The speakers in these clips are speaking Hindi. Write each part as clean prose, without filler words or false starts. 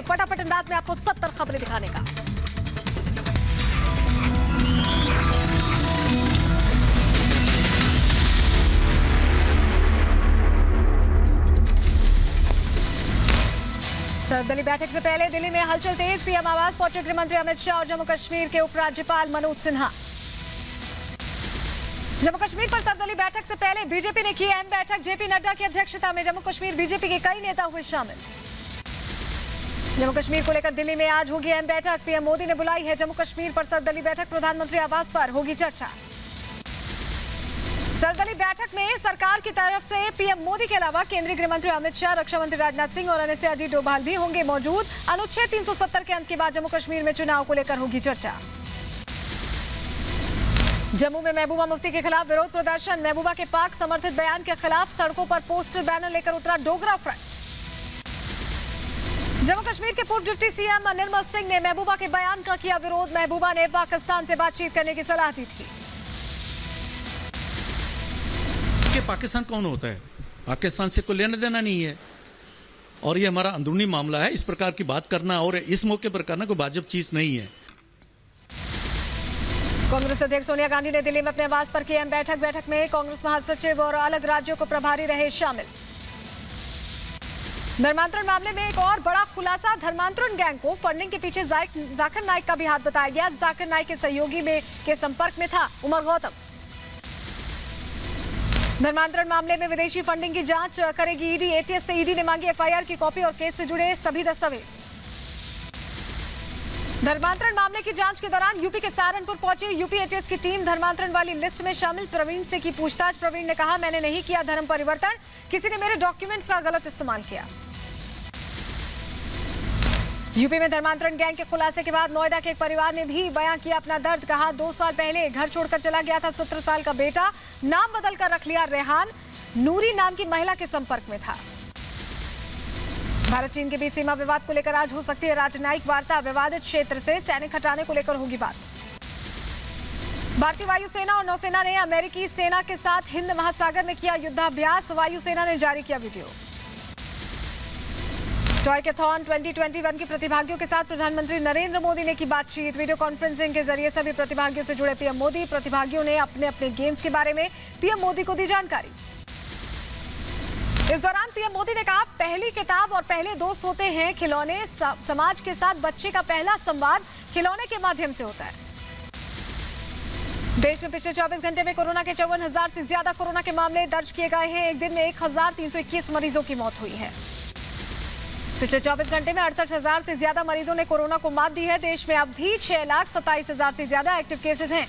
फटाफट अंदाज में आपको 70 खबरें दिखाने का। सर्वदलीय बैठक से पहले दिल्ली में हलचल तेज। पीएम आवास पहुंचे गृह मंत्री अमित शाह और जम्मू कश्मीर के उपराज्यपाल मनोज सिन्हा। जम्मू कश्मीर पर सर्वदलीय बैठक से पहले बीजेपी ने की अहम बैठक। जेपी नड्डा की अध्यक्षता में जम्मू कश्मीर बीजेपी के कई नेता हुए शामिल। जम्मू कश्मीर को लेकर दिल्ली में आज होगी अहम बैठक। पीएम मोदी ने बुलाई है जम्मू कश्मीर पर सर्वदलीय बैठक। प्रधानमंत्री आवास पर होगी चर्चा। सर्वदलीय बैठक में सरकार की तरफ से पीएम मोदी के अलावा केंद्रीय गृह मंत्री अमित शाह, रक्षा मंत्री राजनाथ सिंह और अन्य अजीत डोभाल भी होंगे मौजूद। अनुच्छेद 370 के अंत के बाद जम्मू कश्मीर में चुनाव को लेकर होगी चर्चा। जम्मू में महबूबा मुफ्ती के खिलाफ विरोध प्रदर्शन। महबूबा के पाक समर्थित बयान के खिलाफ सड़कों पर पोस्टर बैनर लेकर उतरा डोगरा फ्रंट। जम्मू कश्मीर के पूर्व डिप्टी सीएम निर्मल सिंह ने महबूबा के बयान का किया विरोध। महबूबा ने पाकिस्तान से बातचीत करने की सलाह दी थी। कि पाकिस्तान कौन होता है? पाकिस्तान से कोई लेना देना नहीं है और ये हमारा अंदरूनी मामला है। इस प्रकार की बात करना और इस मौके पर करना कोई वाजिब चीज नहीं है। कांग्रेस अध्यक्ष सोनिया गांधी ने दिल्ली में अपने आवास पर की अहम बैठक। बैठक में कांग्रेस महासचिव और अलग राज्यों को प्रभारी रहे शामिल। धर्मांतरण मामले में एक और बड़ा खुलासा। धर्मांतरण गैंग को फंडिंग के पीछे जाकिर नाइक का भी हाथ बताया गया। जाकिर नाइक के सहयोगी के संपर्क में था उमर गौतम। धर्मांतरण मामले में विदेशी फंडिंग की जांच करेगी ईडी। एटीएस से ईडी ने मांगी एफआईआर की कॉपी और केस से जुड़े सभी दस्तावेज। धर्मांतरण मामले की जांच के दौरान यूपी के सहारनपुर पहुंची यूपी एटीएस की टीम। धर्मांतरण वाली लिस्ट में शामिल प्रवीण से की पूछताछ। प्रवीण ने कहा, मैंने नहीं किया धर्म परिवर्तन, किसी ने मेरे डॉक्यूमेंट्स का गलत इस्तेमाल किया। यूपी में धर्मांतरण गैंग के खुलासे के बाद नोएडा के एक परिवार ने भी बयां किया अपना दर्द। कहा, 2 साल पहले घर छोड़कर चला गया था 17 साल का बेटा, नाम बदलकर रख लिया रेहान। नूरी नाम की महिला के संपर्क में था। भारत चीन के बीच सीमा विवाद को लेकर आज हो सकती है राजनयिक वार्ता। विवादित क्षेत्र से सैनिक हटाने को लेकर होगी बात। भारतीय वायुसेना और नौसेना ने अमेरिकी सेना के साथ हिंद महासागर में किया युद्धाभ्यास। वायुसेना ने जारी किया वीडियो। टॉयकथॉन 2021 के प्रतिभागियों के साथ प्रधानमंत्री नरेंद्र मोदी ने की बातचीत। वीडियो कॉन्फ्रेंसिंग के जरिए सभी प्रतिभागियों से जुड़े पीएम मोदी। प्रतिभागियों ने अपने अपने गेम्स के बारे में पीएम मोदी को दी जानकारी। इस दौरान पीएम मोदी ने कहा, पहली किताब और पहले दोस्त होते हैं खिलौने। समाज के साथ बच्चे का पहला संवाद खिलौने के माध्यम से होता है। देश में पिछले 24 घंटे में कोरोना के 54,000 से ज्यादा कोरोना के मामले दर्ज किए गए हैं। एक दिन में 1,321 मरीजों की मौत हुई है। पिछले 24 घंटे में 68,000 से ज्यादा मरीजों ने कोरोना को मात दी है। देश में अब भी 6,27,000 से ज्यादा एक्टिव केसेस हैं।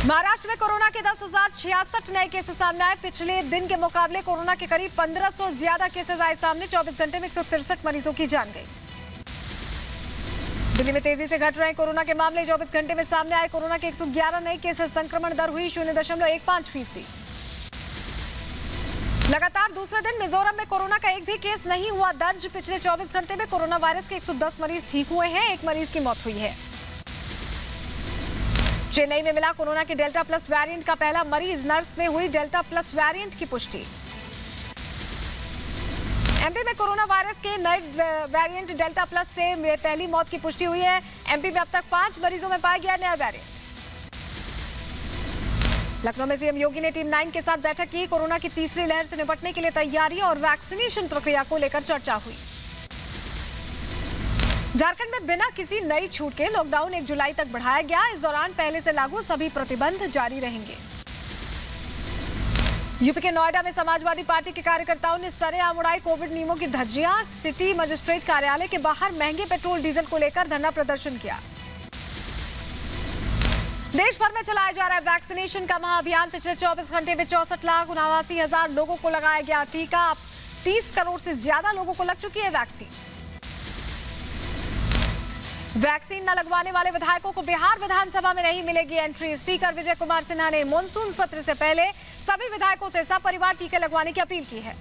महाराष्ट्र में कोरोना के 10,066 नए केसेस सामने आए। पिछले दिन के मुकाबले कोरोना के करीब 1,500 ज्यादा केसेस आए सामने। 24 घंटे में 163 मरीजों की जान गई। दिल्ली में तेजी से घट रहे कोरोना के मामले। 24 घंटे में सामने आए कोरोना के 111 नए केसेस। संक्रमण दर हुई 0.15%। लगातार दूसरे दिन मिजोरम में कोरोना का एक भी केस नहीं हुआ दर्ज। पिछले 24 घंटे में कोरोना वायरस के 110 मरीज ठीक हुए हैं। एक मरीज की मौत हुई है। चेन्नई में मिला कोरोना के डेल्टा प्लस वेरिएंट का पहला मरीज। नर्स में हुई डेल्टा प्लस वेरिएंट की पुष्टि। एमपी में कोरोना वायरस के नए वेरिएंट डेल्टा प्लस से पहली मौत की पुष्टि हुई है। एमपी में अब तक 5 मरीजों में पाया गया नया वेरिएंट। लखनऊ में सीएम योगी ने टीम 9 के साथ बैठक की। कोरोना की तीसरी लहर से निपटने के लिए तैयारी और वैक्सीनेशन प्रक्रिया को लेकर चर्चा हुई। झारखंड में बिना किसी नई छूट के लॉकडाउन 1 जुलाई तक बढ़ाया गया। इस दौरान पहले से लागू सभी प्रतिबंध जारी रहेंगे। यूपी के नोएडा में समाजवादी पार्टी के कार्यकर्ताओं ने सरेआम उड़ाई कोविड नियमों की धज्जियां। सिटी मजिस्ट्रेट कार्यालय के बाहर महंगे पेट्रोल डीजल को लेकर धरना प्रदर्शन किया। देश भर में चलाया जा रहा है वैक्सीनेशन का महाअभियान। पिछले 24 घंटे में 64,79,000 लोगों को लगाया गया टीका। 30 करोड़ से ज्यादा लोगों को लग चुकी है वैक्सीन। वैक्सीन न लगवाने वाले विधायकों को बिहार विधानसभा में नहीं मिलेगी एंट्री। स्पीकर विजय कुमार सिन्हा ने मॉनसून सत्र से पहले सभी विधायकों से सपरिवार टीके लगवाने की अपील की है।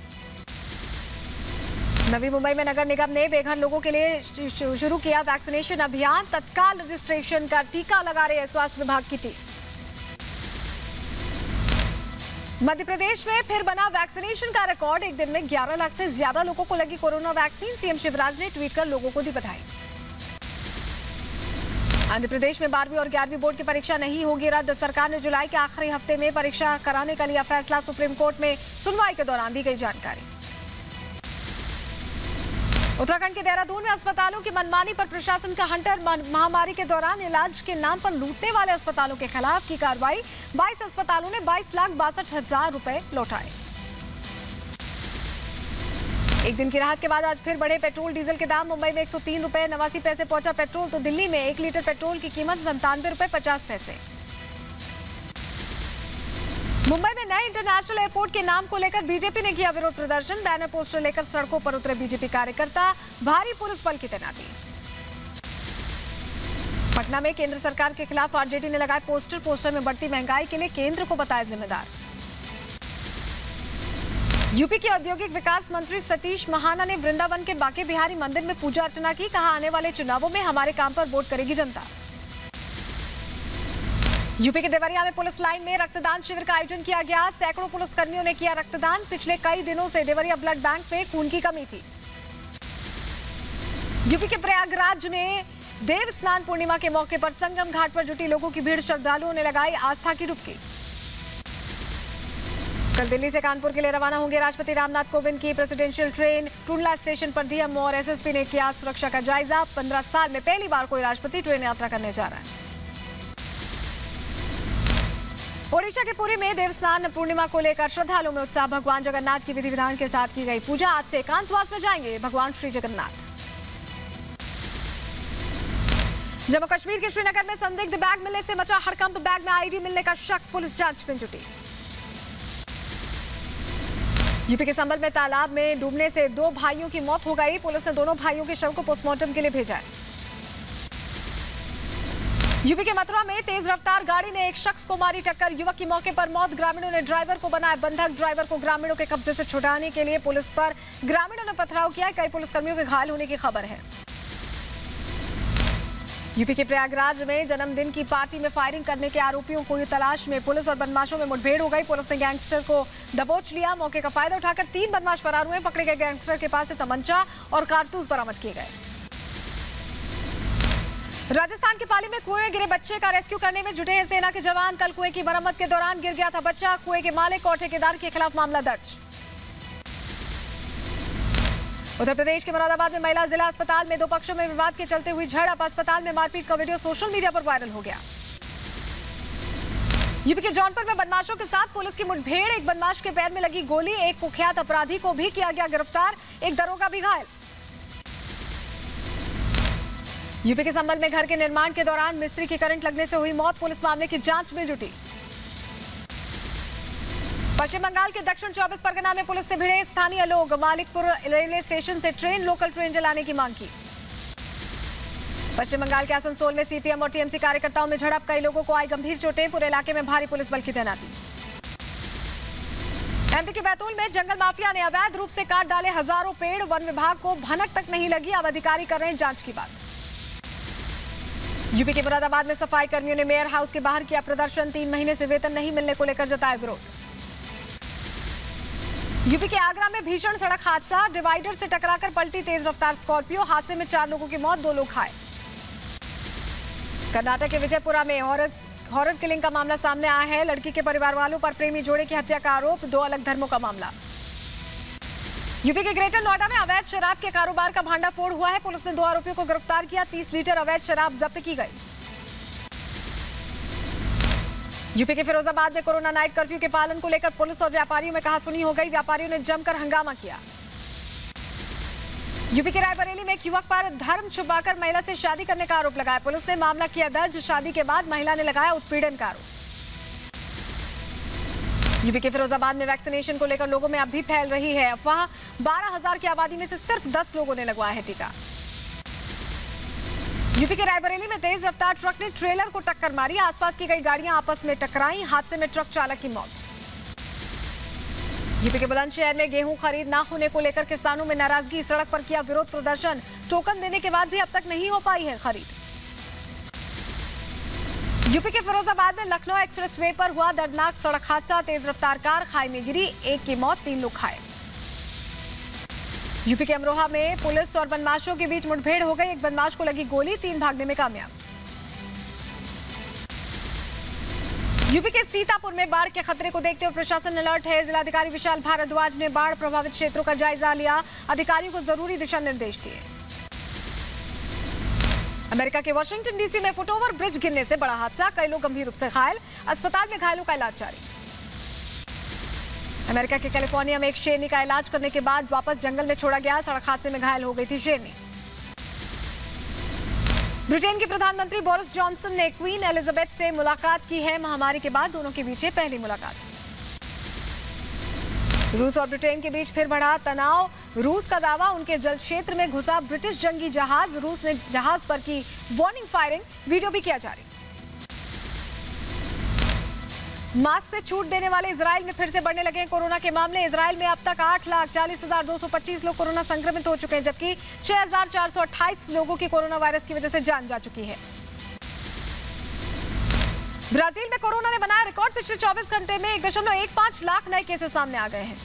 नवी मुंबई में नगर निगम ने बेघर लोगों के लिए शुरू किया वैक्सीनेशन अभियान। तत्काल रजिस्ट्रेशन का टीका लगा रही है स्वास्थ्य विभाग की टीम। मध्य प्रदेश में फिर बना वैक्सीनेशन का रिकॉर्ड। एक दिन में 11 लाख से ज्यादा लोगों को लगी कोरोना वैक्सीन। सीएम शिवराज ने ट्वीट कर लोगों को दी बधाई। आंध्र प्रदेश में 12वीं और 11वीं बोर्ड की परीक्षा नहीं होगी रद्द। सरकार ने जुलाई के आखिरी हफ्ते में परीक्षा कराने का लिया फैसला। सुप्रीम कोर्ट में सुनवाई के दौरान दी गई जानकारी। उत्तराखंड के देहरादून में अस्पतालों की मनमानी पर प्रशासन का हंटर। महामारी के दौरान इलाज के नाम पर लूटने वाले अस्पतालों के खिलाफ की कार्रवाई। 22 अस्पतालों ने 22,62,000 रुपए लौटाए। एक दिन की राहत के बाद आज फिर बढ़े पेट्रोल डीजल के दाम। मुंबई में 103 रुपए 89 पैसे पहुंचा पेट्रोल, तो दिल्ली में 1 लीटर पेट्रोल की कीमत 97 रुपए 50 पैसे। मुंबई में नए इंटरनेशनल एयरपोर्ट के नाम को लेकर बीजेपी ने किया विरोध प्रदर्शन। बैनर पोस्टर लेकर सड़कों पर उतरे बीजेपी कार्यकर्ता। भारी पुलिस बल की तैनाती। पटना में केंद्र सरकार के खिलाफ आरजेडी ने लगाए पोस्टर में बढ़ती महंगाई के लिए केंद्र को बताया जिम्मेदार। यूपी के औद्योगिक विकास मंत्री सतीश महाना ने वृंदावन के बांके बिहारी मंदिर में पूजा अर्चना की। कहा, आने वाले चुनावों में हमारे काम पर वोट करेगी जनता। यूपी के देवरिया में पुलिस लाइन में रक्तदान शिविर का आयोजन किया गया। सैकड़ों पुलिसकर्मियों ने किया रक्तदान। पिछले कई दिनों से देवरिया ब्लड बैंक में खून की कमी थी। यूपी के प्रयागराज में देव स्नान पूर्णिमा के मौके पर संगम घाट पर जुटी लोगों की भीड़। श्रद्धालुओं ने लगाई आस्था की डुबकी। कल दिल्ली से कानपुर के लिए रवाना होंगे राष्ट्रपति रामनाथ कोविंद की प्रेसिडेंशियल ट्रेन। टुंडला स्टेशन पर डीएम और एसएसपी ने किया सुरक्षा का जायजा। 15 साल में पहली बार कोई राष्ट्रपति ट्रेन यात्रा करने जा रहा है। ओडिशा के पुरी में देवस्नान पूर्णिमा को लेकर श्रद्धालुओं में उत्साह। भगवान जगन्नाथ की विधि विधान के साथ की गई पूजा। आज से एकांतवास में जाएंगे भगवान श्री जगन्नाथ। जम्मू कश्मीर के श्रीनगर में संदिग्ध बैग मिलने से मचा हड़कंप। बैग में आईडी मिलने का शक, पुलिस जांच में जुटी। यूपी के संभल में तालाब में डूबने से 2 भाइयों की मौत हो गई। पुलिस ने दोनों भाइयों के शव को पोस्टमार्टम के लिए भेजा है। यूपी के मथुरा में तेज रफ्तार गाड़ी ने एक शख्स को मारी टक्कर। युवक की मौके पर मौत। ग्रामीणों ने ड्राइवर को बनाया बंधक। ड्राइवर को ग्रामीणों के कब्जे से छुड़ाने के लिए पुलिस पर ग्रामीणों ने पथराव किया। कई पुलिसकर्मियों के घायल होने की खबर है। यूपी के प्रयागराज में जन्मदिन की पार्टी में फायरिंग करने के आरोपियों को तलाश में पुलिस और बदमाशों में मुठभेड़ हो गई। पुलिस ने गैंगस्टर को दबोच लिया। मौके का फायदा उठाकर 3 बदमाश फरार हुए। पकड़े गए गैंगस्टर के पास से तमंचा और कारतूस बरामद किए गए। राजस्थान के पाली में कुएं में गिरे बच्चे का रेस्क्यू करने में जुटे हैं सेना के जवान। कल कुएं की मरम्मत के दौरान गिर गया था बच्चा। कुएं के मालिक और ठेकेदार के खिलाफ मामला दर्ज। उत्तर प्रदेश के मुरादाबाद में महिला जिला अस्पताल में 2 पक्षों में विवाद के चलते हुई झड़प। अस्पताल में मारपीट का वीडियो सोशल मीडिया पर वायरल हो गया। यूपी के जौनपुर में बदमाशों के साथ पुलिस की मुठभेड़। एक बदमाश के पैर में लगी गोली। एक कुख्यात अपराधी को भी किया गया गिरफ्तार। एक दरोगा भी घायल। यूपी के संभल में घर के निर्माण के दौरान मिस्त्री की करंट लगने से हुई मौत। पुलिस मामले की जांच में जुटी। पश्चिम बंगाल के दक्षिण 24 परगना में पुलिस से भिड़े स्थानीय लोग। मालिकपुर रेलवे स्टेशन से लोकल ट्रेन चलाने की मांग की। पश्चिम बंगाल के आसनसोल में सीपीएम और टीएमसी कार्यकर्ताओं में झड़प। कई लोगों को आई गंभीर चोटें। पूरे इलाके में भारी पुलिस बल की तैनाती। एमपी के बैतूल में जंगल माफिया ने अवैध रूप से काट डाले हजारों पेड़। वन विभाग को भनक तक नहीं लगी। अब अधिकारी कर रहे हैं जांच की बात। यूपी के मुरादाबाद में सफाई कर्मियों ने मेयर हाउस के बाहर किया प्रदर्शन। 3 महीने से वेतन नहीं मिलने को लेकर जताया विरोध। यूपी के आगरा में भीषण सड़क हादसा। डिवाइडर से टकराकर पलटी तेज रफ्तार स्कॉर्पियो। हादसे में 4 लोगों की मौत, 2 लोग घायल। कर्नाटक के विजयपुरा में हॉरर किलिंग का मामला सामने आया है। लड़की के परिवार वालों पर प्रेमी जोड़े की हत्या का आरोप। 2 अलग धर्मों का मामला। यूपी के ग्रेटर नोएडा में अवैध शराब के कारोबार का भांडाफोड़ हुआ है। पुलिस ने 2 आरोपियों को गिरफ्तार किया। 30 लीटर अवैध शराब जब्त की गई। यूपी के फिरोजाबाद में कोरोना नाइट कर्फ्यू के पालन को लेकर पुलिस और व्यापारियों में कहासुनी हो गई। व्यापारियों ने जमकर हंगामा किया। यूपी के रायबरेली में एक युवक पर धर्म छुपाकर महिला से शादी करने का आरोप लगाया। पुलिस ने मामला किया दर्ज। शादी के बाद महिला ने लगाया उत्पीड़न का आरोप। यूपी के फिरोजाबाद में वैक्सीनेशन को लेकर लोगों में अब भी फैल रही है अफवाह। 12,000 की आबादी में से सिर्फ 10 लोगों ने लगवाया है टीका। यूपी के रायबरेली में तेज रफ्तार ट्रक ने ट्रेलर को टक्कर मारी। आसपास की कई गाड़ियां आपस में टकराई। हादसे में ट्रक चालक की मौत। यूपी के बुलंदशहर में गेहूं खरीद न होने को लेकर किसानों में नाराजगी। सड़क पर किया विरोध प्रदर्शन। टोकन देने के बाद भी अब तक नहीं हो पाई है खरीद। यूपी के फिरोजाबाद में लखनऊ एक्सप्रेसवे पर हुआ दर्दनाक सड़क हादसा। तेज रफ्तार कार खाई में गिरी, एक की मौत, 3 लोग घायल। यूपी के अमरोहा में पुलिस और बदमाशों के बीच मुठभेड़ हो गई। एक बदमाश को लगी गोली, 3 भागने में कामयाब। यूपी के सीतापुर में बाढ़ के खतरे को देखते हुए प्रशासन अलर्ट है। जिलाधिकारी विशाल भारद्वाज ने बाढ़ प्रभावित क्षेत्रों का जायजा लिया, अधिकारियों को जरूरी दिशा निर्देश दिए। अमेरिका के वाशिंगटन डीसी में फुटओवर ब्रिज गिरने से बड़ा हादसा, कई लोग गंभीर रूप से घायल, अस्पताल में घायलों का इलाज जारी। अमेरिका के कैलिफोर्निया में एक शेरनी का इलाज करने के बाद वापस जंगल में छोड़ा गया। सड़क हादसे में घायल हो गई थी शेरनी। ब्रिटेन के प्रधानमंत्री बोरिस जॉनसन ने क्वीन एलिजाबेथ से मुलाकात की है। महामारी के बाद दोनों के बीच पहली मुलाकात। रूस और ब्रिटेन के बीच फिर बढ़ा तनाव। रूस का दावा, उनके जल क्षेत्र में घुसा ब्रिटिश जंगी जहाज। रूस ने जहाज पर की वार्निंग फायरिंग, वीडियो भी किया जारी। मास्क से छूट देने वाले इजराइल में फिर से बढ़ने लगे हैं कोरोना के मामले। इजराइल में अब तक 8,40,225 लोग कोरोना संक्रमित हो चुके हैं, जबकि 6,428 लोगों की कोरोना वायरस की वजह से जान जा चुकी है। ब्राजील में कोरोना ने बनाया रिकॉर्ड। पिछले 24 घंटे में 1.15 लाख नए केसेस सामने आ गए हैं।